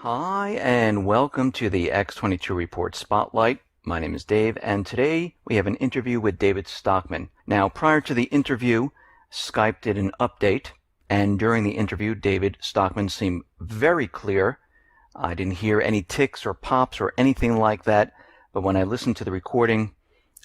Hi, and welcome to the X22 Report Spotlight. My name is Dave, and today we have an interview with David Stockman. Now, prior to the interview, Skype did an update, and during the interview, David Stockman seemed very clear. I didn't hear any ticks or pops or anything like that, but when I listened to the recording,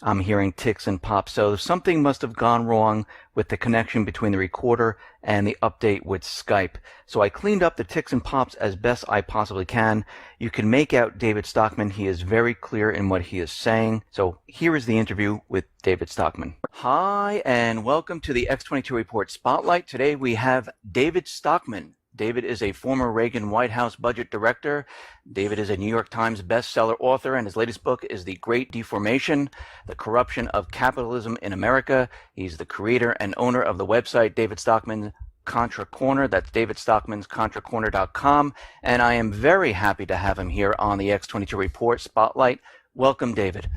I'm hearing ticks and pops. So something must have gone wrong with the connection between the recorder and the update with Skype. So I cleaned up the ticks and pops as best I possibly can. You can make out David Stockman. He is very clear in what he is saying. So here is the interview with David Stockman. Hi, and welcome to the X22 Report Spotlight. Today we have David Stockman. David is a former Reagan White House budget director. David is a New York Times bestseller author, and his latest book is The Great Deformation, The Corruption of Capitalism in America. He's the creator and owner of the website David Stockman's Contra Corner. That's davidstockmanscontracorner.com. And I am very happy to have him here on the X22 Report Spotlight. Welcome, David.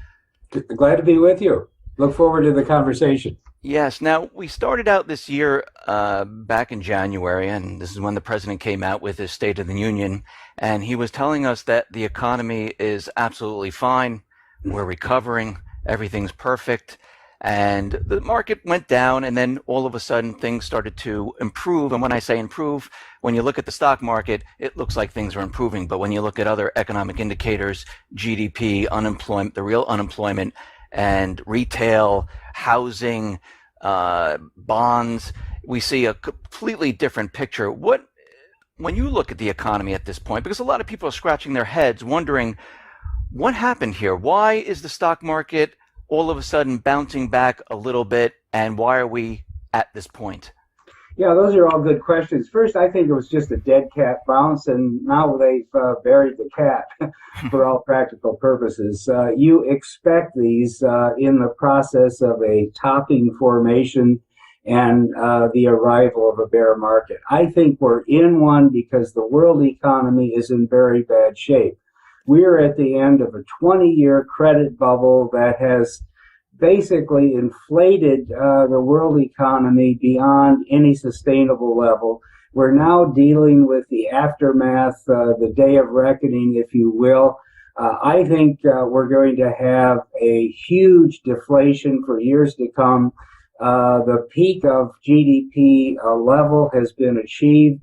Glad to be with you. Look forward to the conversation. Yes. Now, we started out this year back in January, and this is when the president came out with his State of the Union, and he was telling us that the economy is absolutely fine. We're recovering. Everything's perfect. And the market went down, and then all of a sudden things started to improve. And when I say improve, when you look at the stock market, it looks like things are improving. But when you look at other economic indicators, GDP, unemployment, the real unemployment, and retail, housing, bonds, we see a completely different picture. When you look at the economy at this point, because a lot of people are scratching their heads wondering what happened here? Why is the stock market all of a sudden bouncing back a little bit, and why are we at this point? Yeah, those are all good questions. First, I think it was just a dead cat bounce, and now they've buried the cat for all practical purposes. You expect these in the process of a topping formation and the arrival of a bear market. I think we're in one because the world economy is in very bad shape. We're at the end of a 20-year credit bubble that has basically inflated the world economy beyond any sustainable level. We're now dealing with the aftermath, the day of reckoning, if you will. I think we're going to have a huge deflation for years to come. The peak of GDP level has been achieved.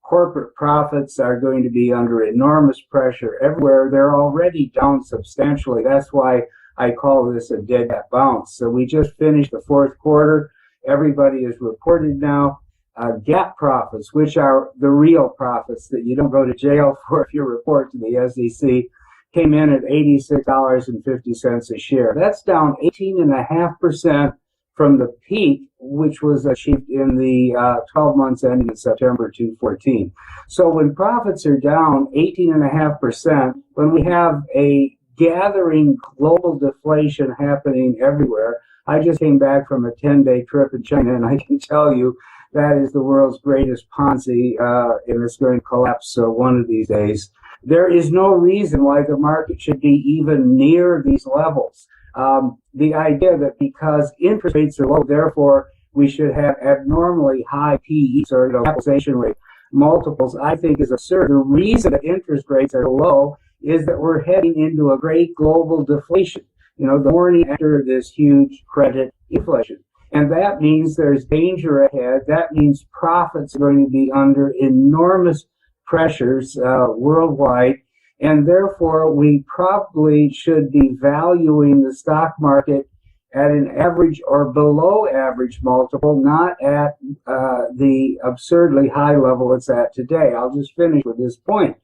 Corporate profits are going to be under enormous pressure everywhere. They're already down substantially. That's why I call this a dead cat bounce. So we just finished the fourth quarter. Everybody has reported now. GAAP profits, which are the real profits that you don't go to jail for if you report to the SEC, came in at $86.50 a share. That's down 18.5% from the peak, which was achieved in the 12 months ending in September 2014. So when profits are down 18.5%, when we have a gathering global deflation happening everywhere. I just came back from a 10-day trip in China, and I can tell you that is the world's greatest Ponzi, and it's going to collapse one of these days. There is no reason why the market should be even near these levels. The idea that because interest rates are low, therefore we should have abnormally high PEs or capitalization rate multiples, I think is absurd. The reason that interest rates are low is that we're heading into a great global deflation, the morning after this huge credit inflation. And that means there's danger ahead. That means profits are going to be under enormous pressures worldwide. And therefore, we probably should be valuing the stock market at an average or below average multiple, not at the absurdly high level it's at today. I'll just finish with this point.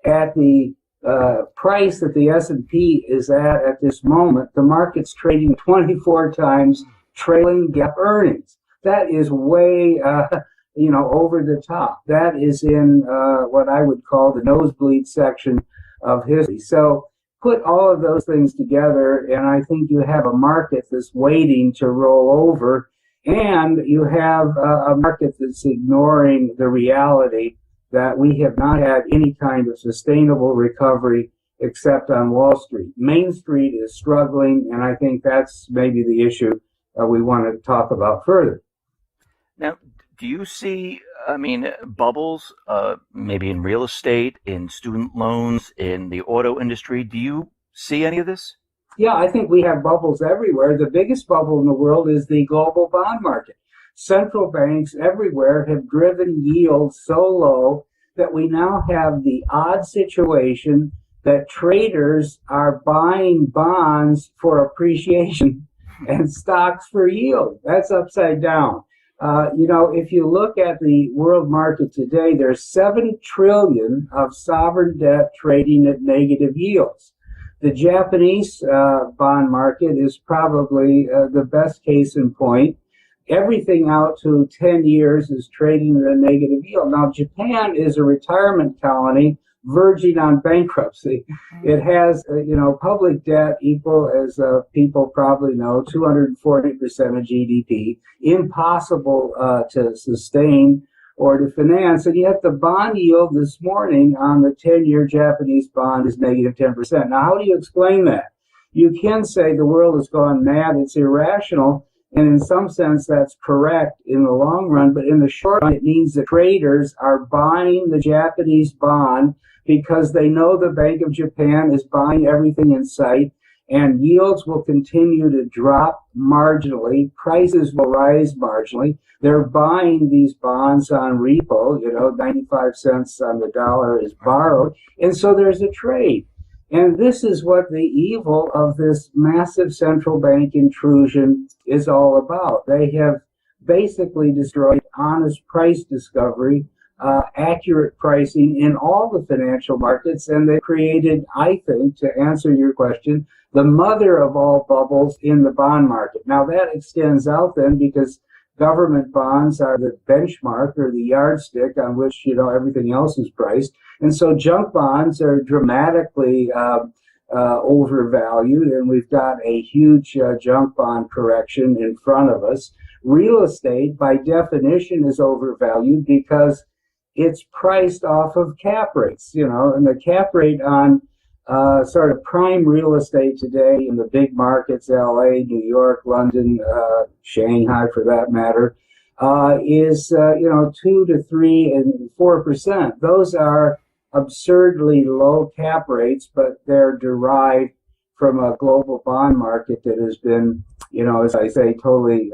At the price that the S&P is at this moment, the market's trading 24 times trailing GAAP earnings. That is way, over the top. That is in what I would call the nosebleed section of history. So put all of those things together, and I think you have a market that's waiting to roll over, and you have a market that's ignoring the reality that we have not had any kind of sustainable recovery except on Wall Street. Main Street is struggling, and I think that's maybe the issue we want to talk about further. Now, do you see, I mean, bubbles, maybe in real estate, in student loans, in the auto industry? Do you see any of this? Yeah, I think we have bubbles everywhere. The biggest bubble in the world is the global bond market. Central banks everywhere have driven yields so low that we now have the odd situation that traders are buying bonds for appreciation and stocks for yield. That's upside down. If you look at the world market today, there's 7 trillion of sovereign debt trading at negative yields. The Japanese bond market is probably the best case in point. Everything out to 10 years is trading at a negative yield. Now, Japan is a retirement colony verging on bankruptcy. It has, public debt equal, as people probably know, 240% of GDP, impossible to sustain or to finance. And yet the bond yield this morning on the 10-year Japanese bond is negative 10%. Now, how do you explain that? You can say the world has gone mad, it's irrational, and in some sense that's correct in the long run, but in the short run it means that traders are buying the Japanese bond because they know the Bank of Japan is buying everything in sight, and yields will continue to drop marginally, prices will rise marginally. They're buying these bonds on repo, 95 cents on the dollar is borrowed, and so there's a trade. And this is what the evil of this massive central bank intrusion is all about. They have basically destroyed honest price discovery, accurate pricing in all the financial markets, and they created, I think, to answer your question, the mother of all bubbles in the bond market. Now that extends out then because government bonds are the benchmark or the yardstick on which, everything else is priced. And so junk bonds are dramatically overvalued, and we've got a huge junk bond correction in front of us. Real estate, by definition, is overvalued because it's priced off of cap rates, and the cap rate on sort of prime real estate today in the big markets, LA, New York, London, Shanghai for that matter, is 2 to 3 and 4%. Those are absurdly low cap rates, but they're derived from a global bond market that has been, as I say, totally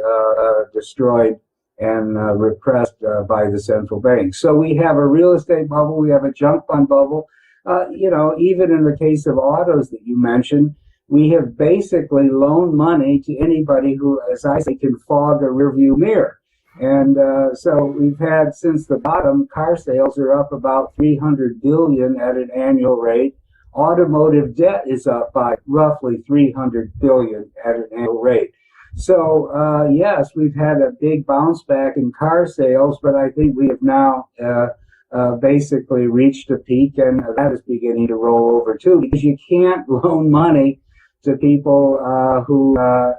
destroyed and repressed by the central bank. So we have a real estate bubble, we have a junk bond bubble. Even in the case of autos that you mentioned, we have basically loaned money to anybody who, as I say, can fog a rearview mirror. And so we've had, since the bottom, car sales are up about 300 billion at an annual rate. Automotive debt is up by roughly 300 billion at an annual rate. So yes, we've had a big bounce back in car sales, but I think we have now basically reached a peak, and that is beginning to roll over too, because you can't loan money to people who are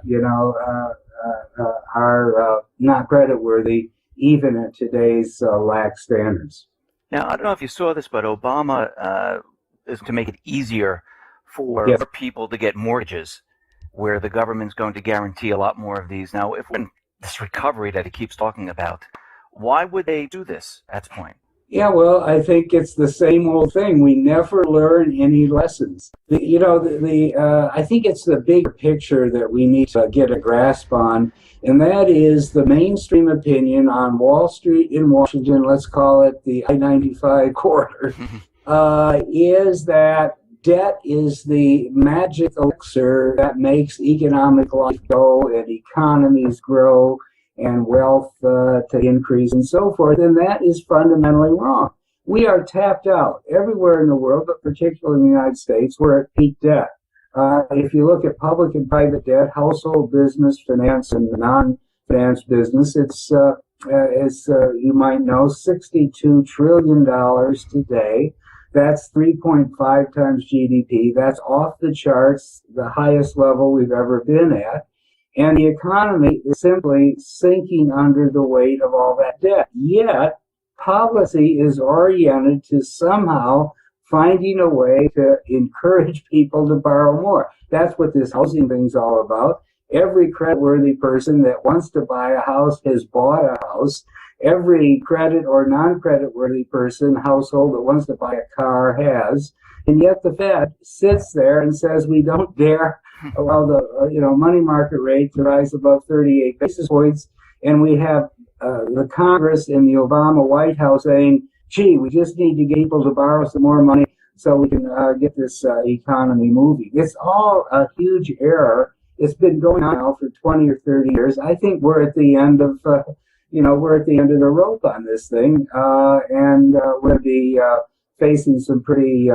not creditworthy, even at today's lax standards. Now, I don't know if you saw this, but Obama is to make it easier for Yes. people to get mortgages, where the government's going to guarantee a lot more of these. Now, if when this recovery that he keeps talking about, why would they do this at this point? Yeah, well, I think it's the same old thing. We never learn any lessons. I think it's the bigger picture that we need to get a grasp on, and that is the mainstream opinion on Wall Street in Washington, let's call it the I-95 corridor, is that debt is the magic elixir that makes economic life go and economies grow and wealth to increase and so forth, and that is fundamentally wrong. We are tapped out everywhere in the world, but particularly in the United States. We're at peak debt. If you look at public and private debt, household business, finance, and non-finance business, it's, as you might know, $62 trillion today. That's 3.5 times GDP. That's off the charts, the highest level we've ever been at. And the economy is simply sinking under the weight of all that debt. Yet, policy is oriented to somehow finding a way to encourage people to borrow more. That's what this housing thing's all about. Every creditworthy person that wants to buy a house has bought a house. every credit or non-credit worthy person, household that wants to buy a car has. And yet the Fed sits there and says we don't dare allow the money market rate to rise above 38 basis points. And we have the Congress and the Obama White House saying, gee, we just need to get people to borrow some more money so we can get this economy moving. It's all a huge error. It's been going on now for 20 or 30 years. I think we're at the end of, we're at the end of the rope on this thing, and we're going to be facing some pretty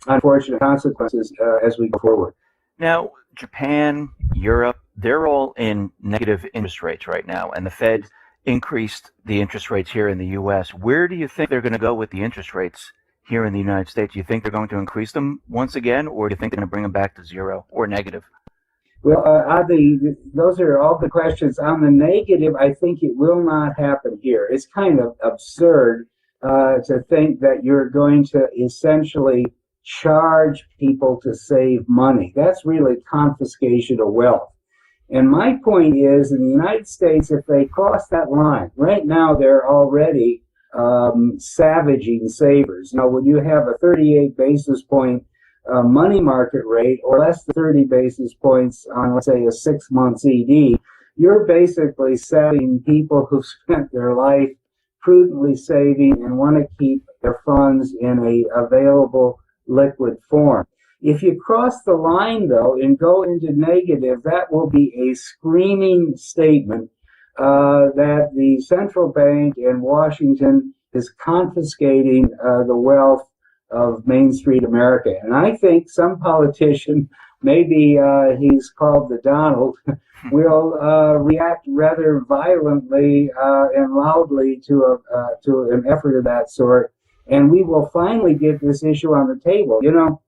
unfortunate consequences as we go forward. Now, Japan, Europe, they're all in negative interest rates right now, and the Fed increased the interest rates here in the U.S. Where do you think they're going to go with the interest rates here in the United States? Do you think they're going to increase them once again, or do you think they're going to bring them back to zero or negative? Well, those are all the questions. On the negative, I think it will not happen here. It's kind of absurd to think that you're going to essentially charge people to save money. That's really confiscation of wealth. And my point is, in the United States, if they cross that line, right now they're already savaging savers. Now, when you have a 38 basis point money market rate or less than 30 basis points on, let's say, a 6-month CD, you're basically setting people who've spent their life prudently saving and want to keep their funds in a available liquid form. If you cross the line, though, and go into negative, that will be a screaming statement that the central bank in Washington is confiscating the wealth of Main Street America. And I think some politician, maybe he's called the Donald, will react rather violently and loudly to an effort of that sort. And we will finally get this issue on the table. You know,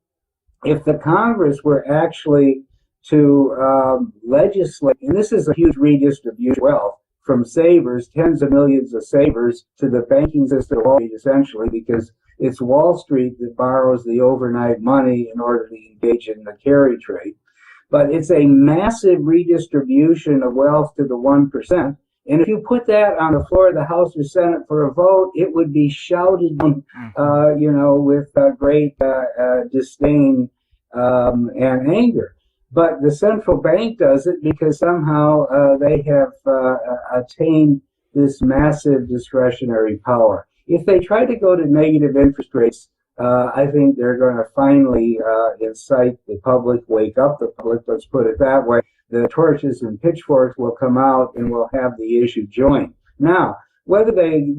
if the Congress were actually to legislate, and this is a huge redistribution of wealth from savers, tens of millions of savers, to the banking system of Wall Street, essentially, because it's Wall Street that borrows the overnight money in order to engage in the carry trade. But it's a massive redistribution of wealth to the 1%. And if you put that on the floor of the House or Senate for a vote, it would be shouted, with great disdain and anger. But the central bank does it because somehow they have attained this massive discretionary power. If they try to go to negative interest rates, I think they're going to finally incite the public, wake up the public, let's put it that way. The torches and pitchforks will come out and we'll have the issue joined. Now, whether they,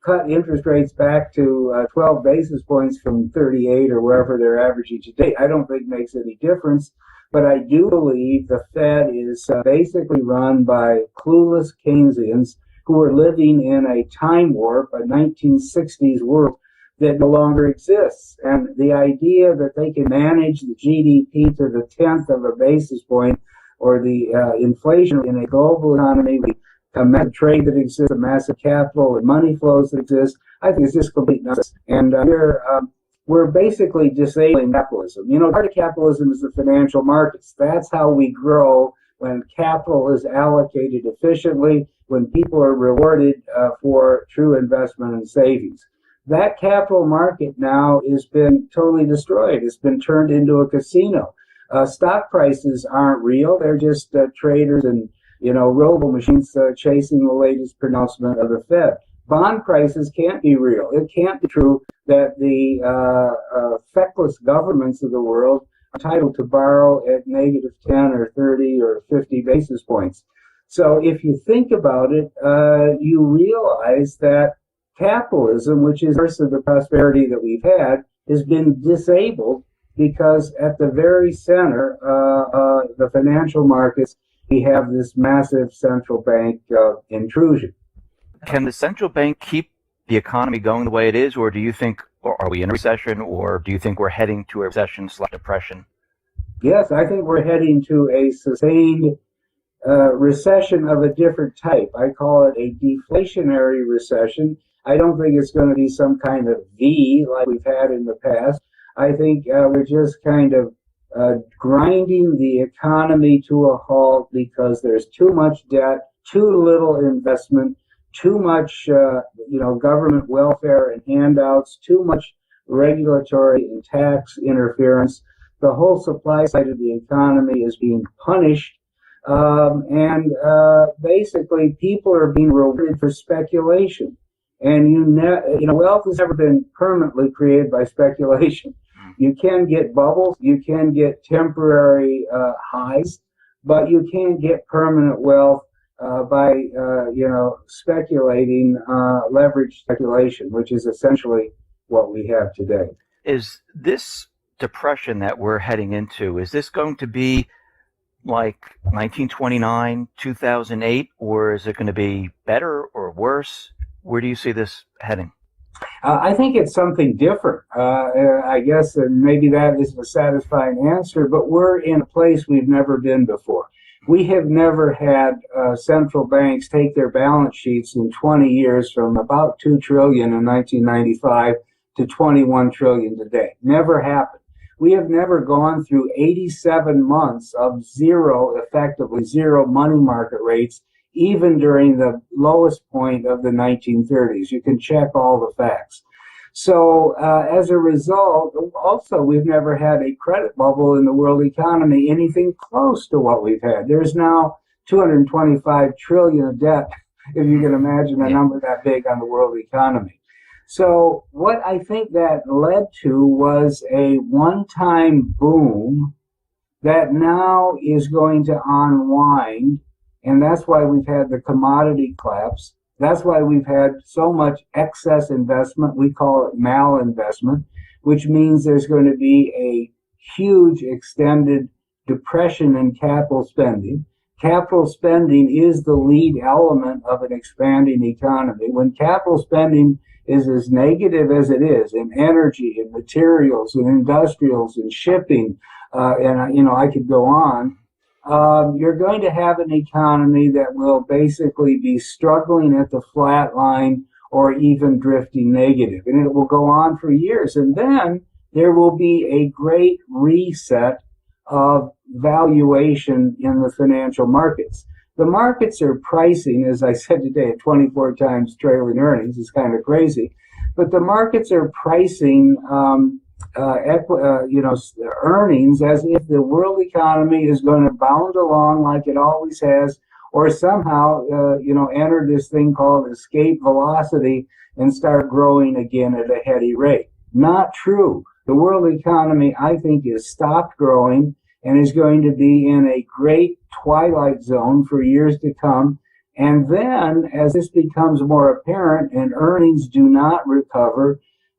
cut interest rates back to 12 basis points from 38 or wherever they're averaging today, I don't think makes any difference. But I do believe the Fed is basically run by clueless Keynesians who are living in a time warp, a 1960s world that no longer exists. And the idea that they can manage the GDP to the 10th of a basis point or the inflation in a global economy, a massive trade that exists, a massive capital and money flows that exist, I think it's just complete nonsense. And we're basically disabling capitalism. Part of capitalism is the financial markets. That's how we grow, when capital is allocated efficiently, when people are rewarded for true investment and savings. That capital market now has been totally destroyed. It's been turned into a casino. Stock prices aren't real. They're just traders and robo machines chasing the latest pronouncement of the Fed. Bond prices can't be real. It can't be true that the feckless governments of the world are entitled to borrow at negative 10 or 30 or 50 basis points. So if you think about it, you realize that capitalism, which is the source of the prosperity that we've had, has been disabled because at the very center, the financial markets, we have this massive central bank intrusion. Can the central bank keep the economy going the way it is, or do you think, or are we in a recession, or do you think we're heading to a recession/depression? Yes, I think we're heading to a sustained recession of a different type. I call it a deflationary recession. I don't think it's going to be some kind of V like we've had in the past. I think we're just kind of grinding the economy to a halt because there's too much debt, too little investment, too much, government welfare and handouts, too much regulatory and tax interference. The whole supply side of the economy is being punished, and basically people are being rewarded for speculation. And wealth has never been permanently created by speculation. You can get bubbles, you can get temporary highs, but you can't get permanent wealth by speculating, leverage speculation, which is essentially what we have today. Is this depression that we're heading into, is this going to be like 1929, 2008, or is it going to be better or worse? Where do you see this heading? I think it's something different. I guess maybe that is a satisfying answer, but we're in a place we've never been before. We have never had central banks take their balance sheets in 20 years from about 2 trillion in 1995 to 21 trillion today. Never happened. We have never gone through 87 months of effectively zero money market rates, even during the lowest point of the 1930s. You can check all the facts. So as a result, also, we've never had a credit bubble in the world economy, anything close to what we've had. There's now 225 trillion of debt, if you can imagine a number that big on the world economy. So what I think that led to was a one-time boom that now is going to unwind. And that's why we've had the commodity collapse. That's why we've had so much excess investment. We call it malinvestment, which means there's going to be a huge extended depression in capital spending. Capital spending is the lead element of an expanding economy. When capital spending is as negative as it is in energy and materials and industrials and shipping, and I could go on, you're going to have an economy that will basically be struggling at the flat line or even drifting negative. And it will go on for years. And then there will be a great reset of valuation in the financial markets. The markets are pricing, as I said today, at 24 times trailing earnings. It's kind of crazy. But the markets are pricing earnings as if the world economy is going to bound along like it always has, or somehow, enter this thing called escape velocity and start growing again at a heady rate. Not true. The world economy, I think, is stopped growing and is going to be in a great twilight zone for years to come. And then, as this becomes more apparent and earnings do not recover,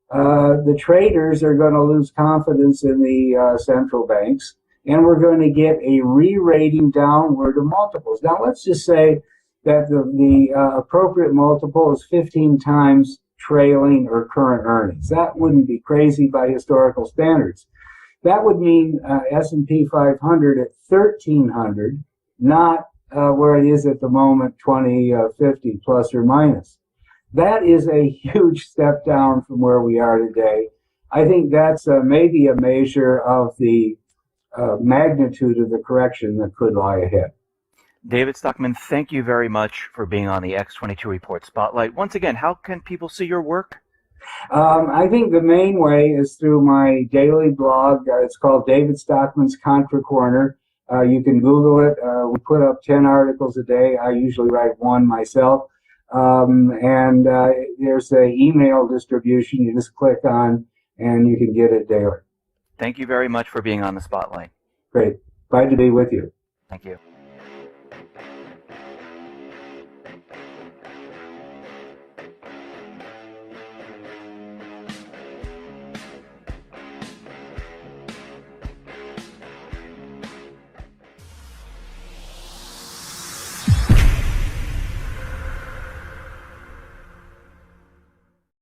the traders are going to lose confidence in the central banks, and we're going to get a re-rating downward of multiples. Now, let's just say that the appropriate multiple is 15 times trailing or current earnings. That wouldn't be crazy by historical standards. That would mean S&P 500 at 1,300, not where it is at the moment, 2050 plus or minus. That is a huge step down from where we are today. I think that's maybe a measure of the magnitude of the correction that could lie ahead. David Stockman, thank you very much for being on the X22 Report Spotlight. Once again, how can people see your work? I think the main way is through my daily blog. It's called David Stockman's Contra Corner. You can Google it. We put up 10 articles a day. I usually write one myself. And there's an email distribution you just click on and you can get it daily. Thank you very much for being on the Spotlight. Great. Glad to be with you. Thank you.